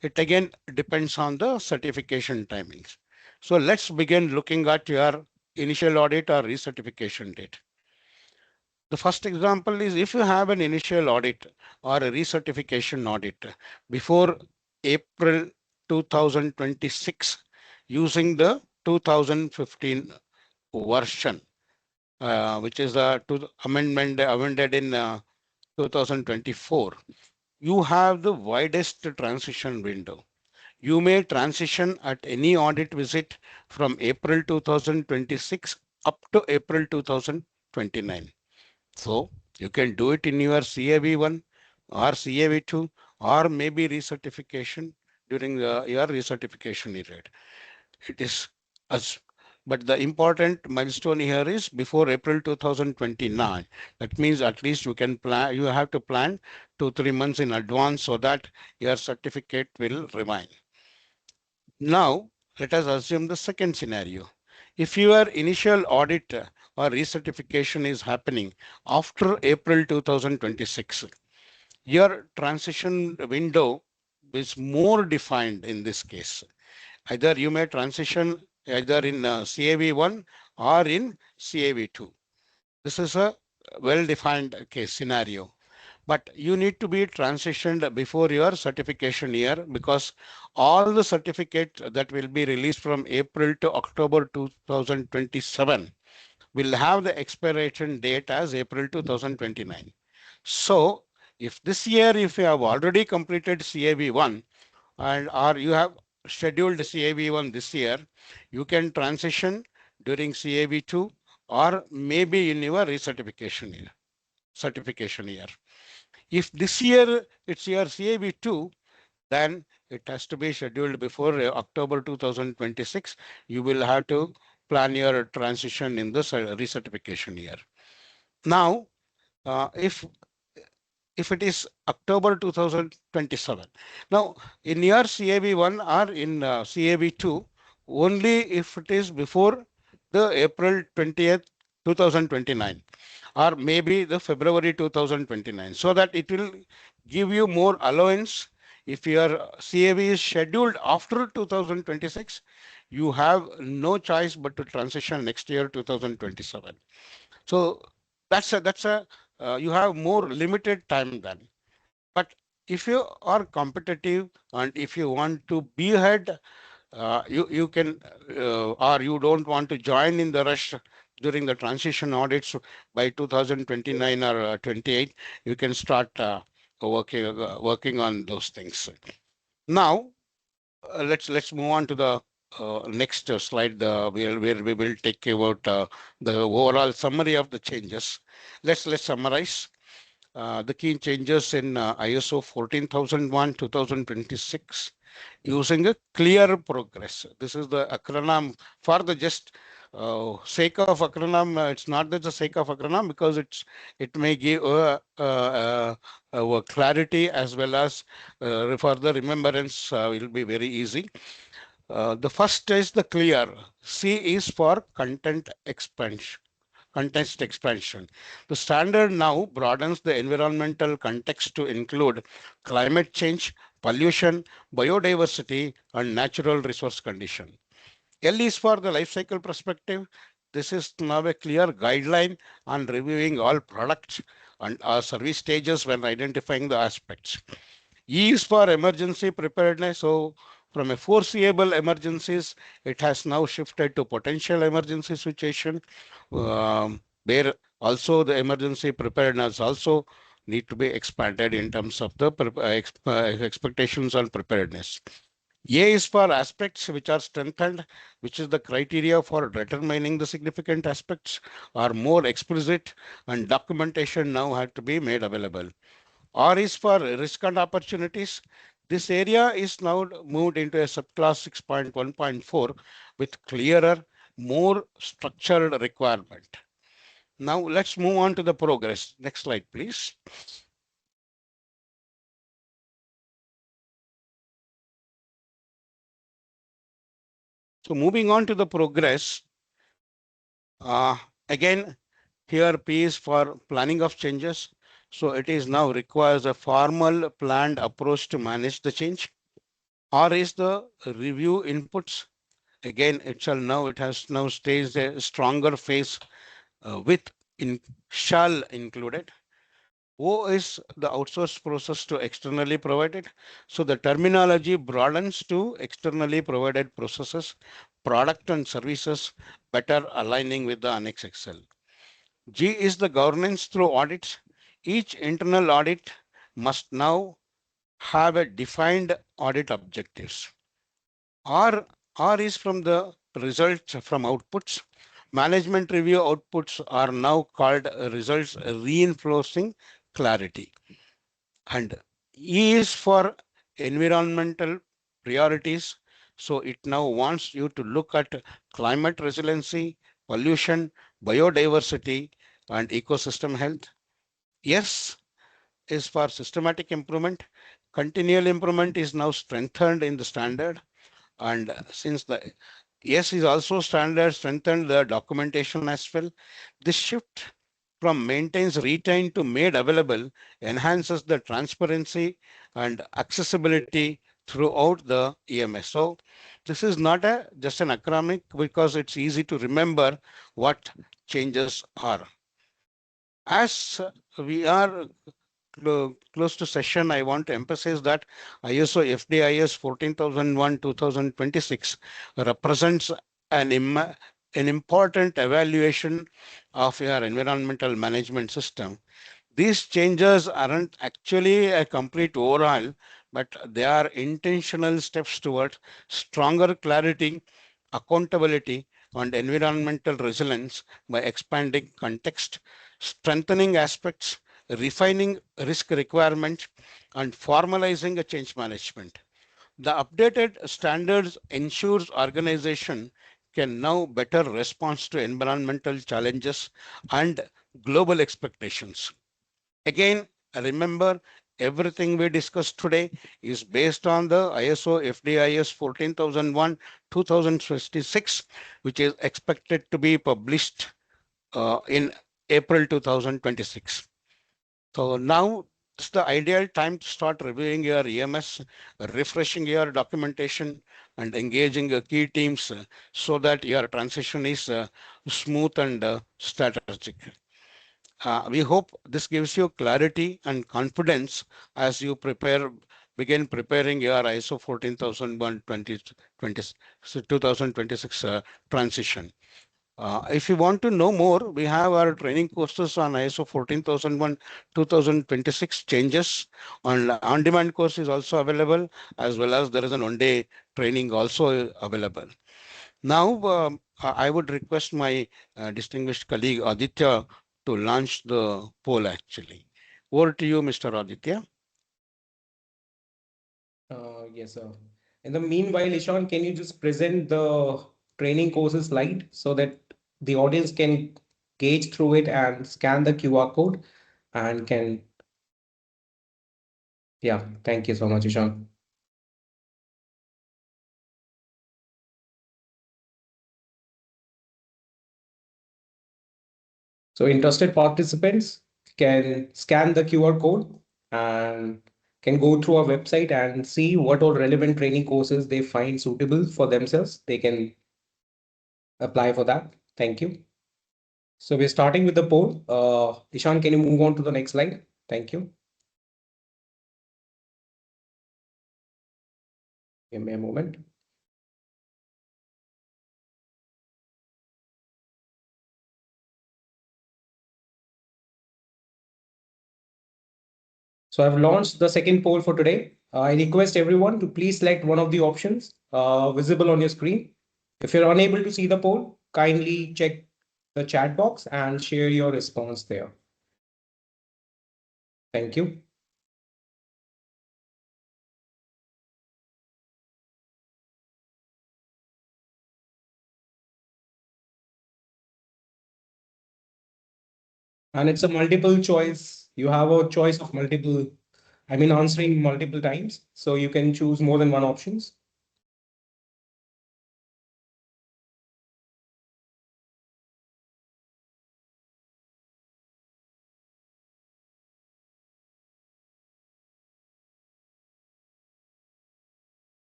It again depends on the certification timings. So let's begin looking at your initial audit or recertification date. The first example is if you have an initial audit or a recertification audit before April 2026 using the 2015 version, which is the amended in 2024, you have the widest transition window. You may transition at any audit visit from April 2026 up to April 2029. So you can do it in your CAV1 or CAV2 or maybe recertification during your recertification period. It is as, but the important milestone here is before April 2029. That means at least you can plan, you have to plan 2-3 months in advance so that your certificate will remain. Now, let us assume the second scenario. If your initial audit or recertification is happening after April 2026, your transition window is more defined in this case. Either you may transition either in CAV1 or in CAV2. This is a well-defined case scenario. but you need to be transitioned before your certification year, because all the certificates that will be released from April to October 2027 will have the expiration date as April 2029. So if this year, if you have already completed CAV1 and or you have scheduled CAV1 this year, you can transition during CAV2 or maybe in your recertification year, certification year. If this year it's your CAV2, then it has to be scheduled before October 2026. You will have to plan your transition in the recertification year. Now, if it is October 2027. Now, in your CAV1 or in CAV2, only if it is before the April 20th, 2029, or maybe the February 2029, so that it will give you more allowance. If your CAV is scheduled after 2026, you have no choice but to transition next year, 2027. So that's a you have more limited time then. But if you are competitive and if you want to be ahead, you can or you don't want to join in the rush during the transition audits by 2029 or 28, you can start working on those things. Now let's move on to the next slide, where we will take about the overall summary of the changes. Let's summarize the key changes in ISO 14001 2026 using a clear progress. This is the acronym for the just sake of acronym. It's not just the sake of acronym, because it may give clarity as well as for the remembrance will be very easy. The first is the clear. C is for context expansion. The standard now broadens the environmental context to include climate change, pollution, biodiversity, and natural resource condition. L is for the life cycle perspective. This is now a clear guideline on reviewing all products and service stages when identifying the aspects. E is for emergency preparedness. So from a foreseeable emergencies, it has now shifted to potential emergency situation, where also the emergency preparedness also need to be expanded in terms of the expectations on preparedness. A is for aspects which are strengthened, which is the criteria for determining the significant aspects are more explicit, and documentation now had to be made available. R is for risk and opportunities. This area is now moved into a subclass 6.1.4 with clearer, more structured requirement. Now let's move on to the progress. Next slide, please. So moving on to the progress, again, here P is for planning of changes. So it is now requires a formal planned approach to manage the change. R is the review inputs. Again, it has now staged a stronger phase with shall included. O is the outsourced process to externally provided. So the terminology broadens to externally provided processes, product and services, better aligning with the Annex Excel. G is the governance through audits. Each internal audit must now have a defined audit objectives. R is from the results from outputs. Management review outputs are now called results reinforcing clarity. And E is for environmental priorities. So it now wants you to look at climate resiliency, pollution, biodiversity, and ecosystem health. S is for systematic improvement. Continual improvement is now strengthened in the standard. And since the S is also standard, strengthened the documentation as well. This shift from maintains retained to made available enhances the transparency and accessibility throughout the EMS. So this is not just an acronymic, because it's easy to remember what changes are. As we are close to session, I want to emphasize that ISO FDIS 14001 2026 represents an important evaluation of your environmental management system. These changes aren't actually a complete overhaul, but they are intentional steps towards stronger clarity, accountability, and environmental resilience by expanding context, strengthening aspects, refining risk requirements, and formalizing a change management. The updated standards ensures organization can now better respond to environmental challenges and global expectations. Again, remember everything we discussed today is based on the ISO FDIS 14001 2026, which is expected to be published in April 2026. So now it's the ideal time to start reviewing your EMS, refreshing your documentation, and engaging key teams so that your transition is smooth and strategic. We hope this gives you clarity and confidence as you begin preparing your ISO 14001 2026 transition. If you want to know more, we have our training courses on ISO 14001 2026 changes. On-demand course is also available, as well as there is an one-day training also available. Now, I would request my distinguished colleague Aditya to launch the poll actually. Over to you, Mr. Aditya. Yes, sir. In the meanwhile, Ishan, can you just present the training courses slide so that the audience can gauge through it and scan the QR code and can, yeah, thank you so much, Ishan. So interested participants can scan the QR code and can go through our website and see what all relevant training courses they find suitable for themselves. They can apply for that. Thank you. So we're starting with the poll. Ishan, can you move on to the next slide? Thank you. Give me a moment. So I've launched the second poll for today. I request everyone to please select one of the options visible on your screen. If you're unable to see the poll, kindly check the chat box and share your response there. Thank you. And it's a multiple choice. You have a choice of multiple, answering multiple times. So you can choose more than one options.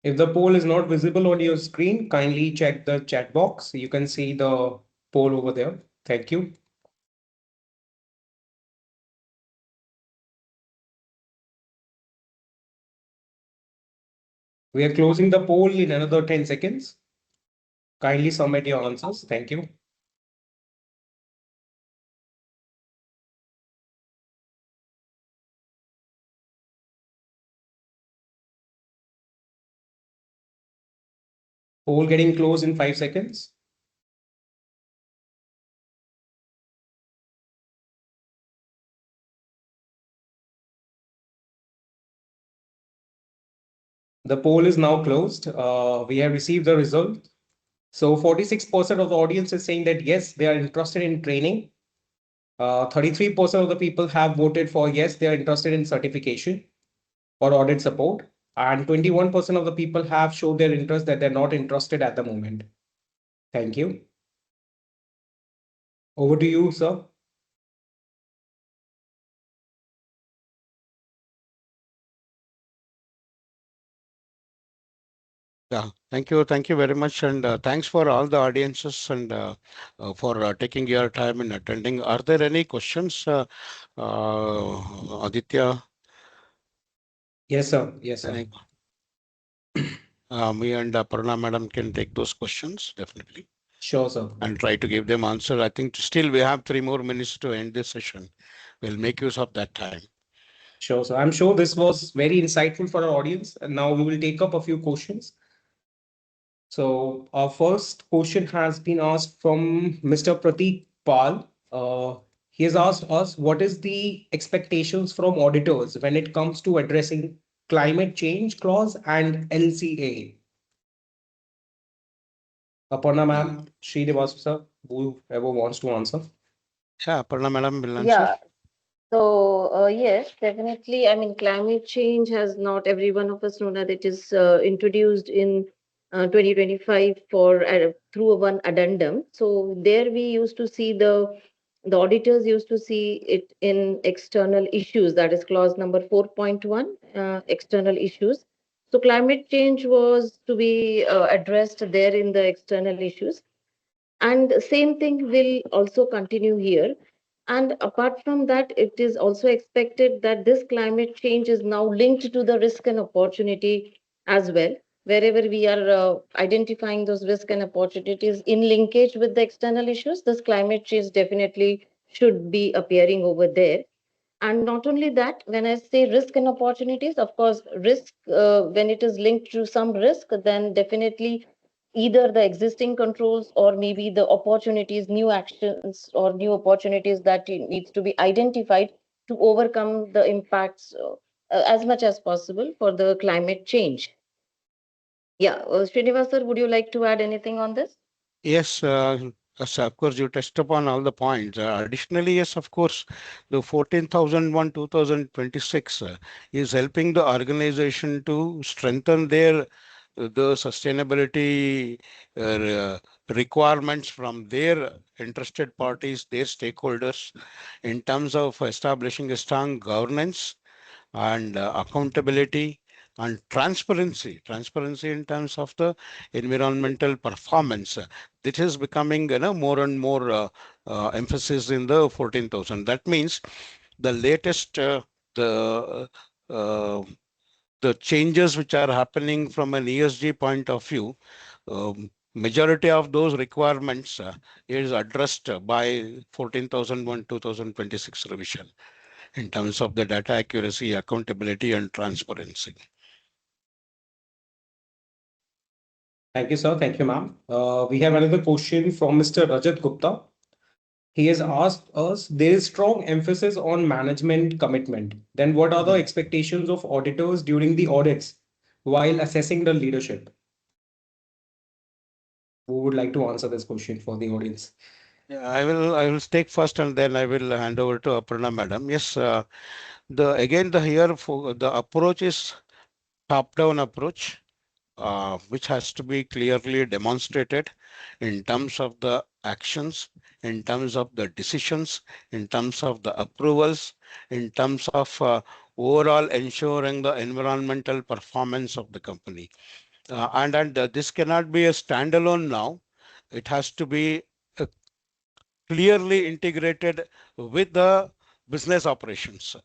If the poll is not visible on your screen, kindly check the chat box. You can see the poll over there. Thank you. We are closing the poll in another 10 seconds. Kindly submit your answers. Thank you. Poll getting closed in 5 seconds. The poll is now closed. We have received the result. So 46% of the audience is saying that yes, they are interested in training. 33% of the people have voted for yes, they are interested in certification or audit support. And 21% of the people have showed their interest that they're not interested at the moment. Thank you. Over to you, sir. Yeah, thank you very much, and thanks for all the audiences and for taking your time in attending. Are there any questions, Aditya? Yes, sir. Yes, sir. Any, me and Aparna madam can take those questions definitely Sure, sir. and try to give them answer. I think still we have 3 more minutes to end this session. We'll make use of that time. Sure, sir. I'm sure this was very insightful for our audience. And now we will take up a few questions. So our first question has been asked from Mr. Prateek Pal. He has asked us, what is the expectations from auditors when it comes to addressing climate change clause and LCA? Aparna ma'am, Srinivas sir, whoever wants to answer. Yeah, Aparna madam will answer. Yeah. So, yes, definitely. I mean, climate change has not every one of us know that it is introduced in 2025 for through a one addendum. So there we used to see the auditors used to see it in external issues. That is clause number 4.1, external issues. So climate change was to be addressed there in the external issues, and same thing will also continue here. And apart from that, it is also expected that this climate change is now linked to the risk and opportunity as well. Wherever we are identifying those risk and opportunities in linkage with the external issues, this climate change definitely should be appearing over there. And not only that, when I say risk and opportunities, of course, risk, when it is linked to some risk, then definitely either the existing controls or maybe the opportunities, new actions or new opportunities that needs to be identified to overcome the impacts as much as possible for the climate change. Yeah, Srinivas sir, would you like to add anything on this? Yes, yes, of course, you touched upon all the points. Additionally, yes, of course, the 14,001 2026 is helping the organization to strengthen their the sustainability requirements from their interested parties, their stakeholders, in terms of establishing a strong governance and accountability and transparency in terms of the environmental performance. This is becoming, more and more emphasis in the 14,000. That means the latest the uh, the changes which are happening from an ESG point of view, majority of those requirements is addressed by 14,001 2026 revision in terms of the data accuracy, accountability, and transparency. Thank you, sir. Thank you, ma'am. We have another question from Mr. Rajat Gupta. He has asked us, there is strong emphasis on management commitment. Then what are the expectations of auditors during the audits while assessing the leadership? Who would like to answer this question for the audience? Yeah, I will take first and then I will hand over to Aparna madam. Yes, the approach is top-down approach, which has to be clearly demonstrated in terms of the actions, in terms of the decisions, in terms of the approvals, in terms of overall ensuring the environmental performance of the company. And this cannot be a standalone now. It has to be uh, clearly integrated with the business operations.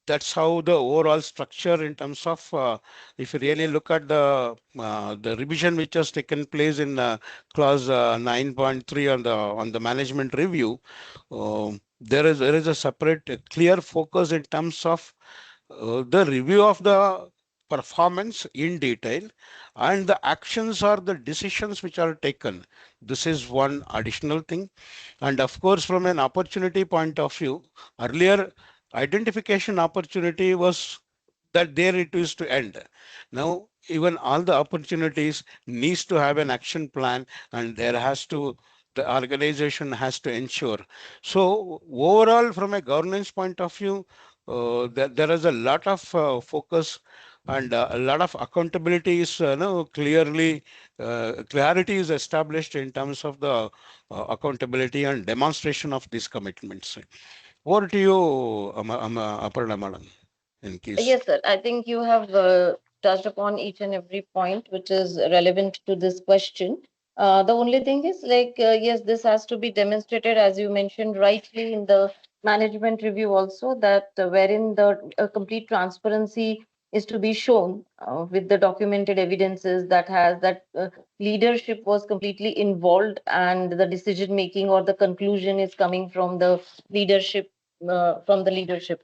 That's how the overall structure in terms of if you really look at the revision which has taken place in clause 9.3 on the management review, there is a separate clear focus in terms of the review of the performance in detail and the actions or the decisions which are taken. This is one additional thing. And of course, from an opportunity point of view, earlier identification opportunity was that there it is to end. Now, even all the opportunities needs to have an action plan, and there has to the organization has to ensure. So overall, from a governance point of view, there is a lot of focus and a lot of accountability is clearly clarity is established in terms of the accountability and demonstration of these commitments. Over to you, Aparna Madam, in case. Yes, sir. I think you have touched upon each and every point which is relevant to this question. The only thing is yes, this has to be demonstrated, as you mentioned rightly in the management review also, that wherein the complete transparency is to be shown with the documented evidences that has that leadership was completely involved and the decision making or the conclusion is coming from the leadership from the leadership.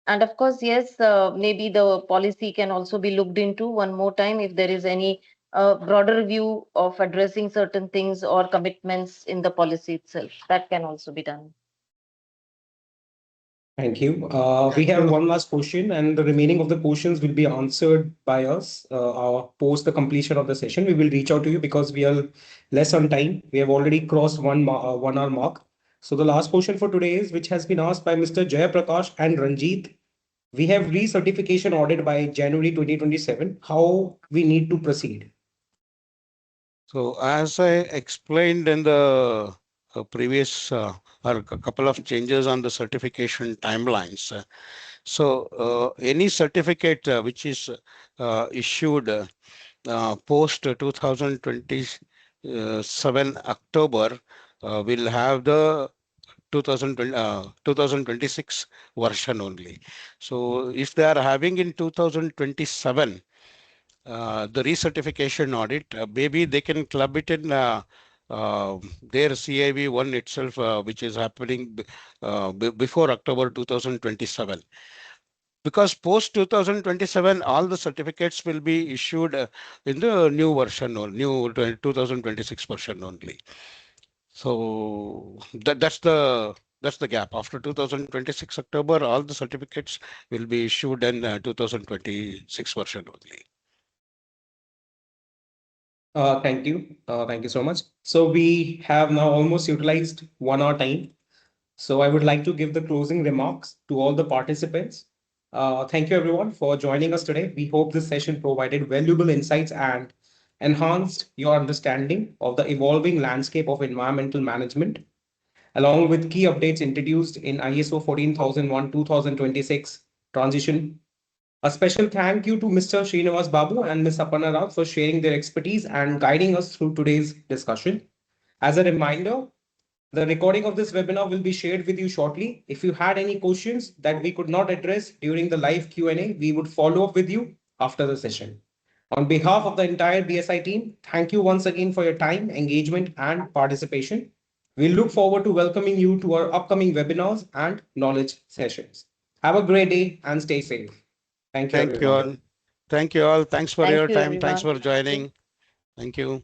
And of course, yes, maybe the policy can also be looked into one more time if there is any broader view of addressing certain things or commitments in the policy itself. That can also be done. Thank you. We have one last question, and the remaining of the questions will be answered by us post the completion of the session. We will reach out to you because we are less on time. We have already crossed 1 hour mark. So the last question for today is, which has been asked by Mr. Jayaprakash and Ranjit. We have recertification audit by January 2027. How we need to proceed? So as I explained in the previous or a couple of changes on the certification timelines. Any certificate which is issued post 2027 October will have the 2026 version only. So if they are having in 2027 the recertification audit, maybe they can club it in their CIV one itself, which is happening before October 2027. Because post 2027, all the certificates will be issued in the new version or new 2026 version only. So that's the gap. After 2026 October, all the certificates will be issued in 2026 version only. Thank you. Thank you so much. So we have now almost utilized 1 hour time. So I would like to give the closing remarks to all the participants. Thank you everyone for joining us today. We hope this session provided valuable insights and enhanced your understanding of the evolving landscape of environmental management, along with key updates introduced in ISO 14001 2026 transition. A special thank you to Mr. Srinivas Babu and Ms. Aparna Rao for sharing their expertise and guiding us through today's discussion. As a reminder, the recording of this webinar will be shared with you shortly. If you had any questions that we could not address during the live Q&A, we would follow up with you after the session. On behalf of the entire BSI team, thank you once again for your time, engagement, and participation. We look forward to welcoming you to our upcoming webinars and knowledge sessions. Have a great day and stay safe. Thank you, Thank you everyone. all. Thank you all. Thanks for Thank your you, time. Thanks everyone. for joining. Thank you.